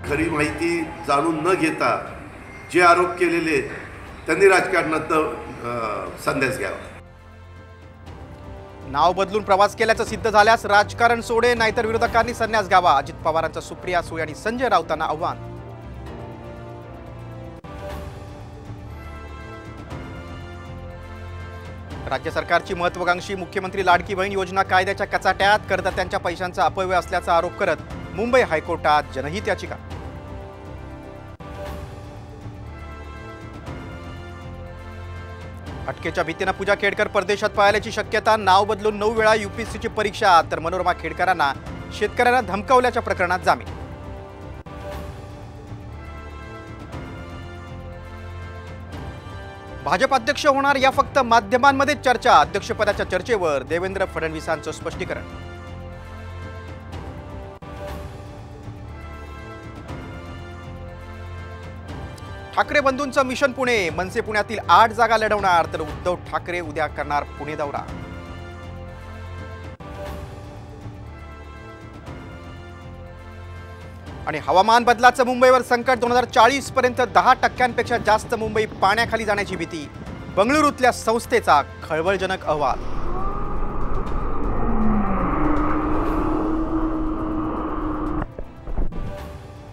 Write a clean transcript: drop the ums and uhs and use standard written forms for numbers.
खरी माहिती जाणून न घेता जे आरोप केलेले त्यांनी राजकारणात संन्यास घ्यावा। नाव बदलून प्रवास केल्याचं सिद्ध झाल्यास राजकारण सोडे, नाहीतर विरोधकांनी संन्यास घ्यावा, अजित पवारांचं सुप्रिया सुळे आणि संजय राऊतांना आव्हान। राज्य सरकारची महत्त्वाकांक्षी मुख्यमंत्री लाडकी बहीण योजना कायद्याच्या कचाट्यात, करदात्यांच्या पैशांचा अपव्यय असल्याचा आरोप करत मुंबई हायकोर्टात जनहित याचिका। अटकेच्या भीतीने पूजा खेडकर परदेशात पळाल्याची शक्यता, नाव बदलून 9 वेळा यूपीएससीची परीक्षा, तर मनोरमा खेडकरांना शेतकऱ्यांना धमकावल्याच्या प्रकरणात जामीन। भाजप अध्यक्ष होणार या फक्त माध्यमांमध्ये चर्चा, अध्यक्षपदाच्या चर्चेवर देवेंद्र फडणवीसांचं स्पष्टीकरण। ठाकरे बंधूंचं मिशन पुणे, मनसे पुण्यातील 8 जागा लढवणार, तर उद्धव ठाकरे उद्या करणार पुणे दौरा। आणि हवामान बदलाचं मुंबईवर संकट, 2040 पर्यंत 10% जास्त मुंबई पाण्याखाली जाण्याची भीती, बंगळुरूतल्या संस्थेचा खळबळजनक अहवाल।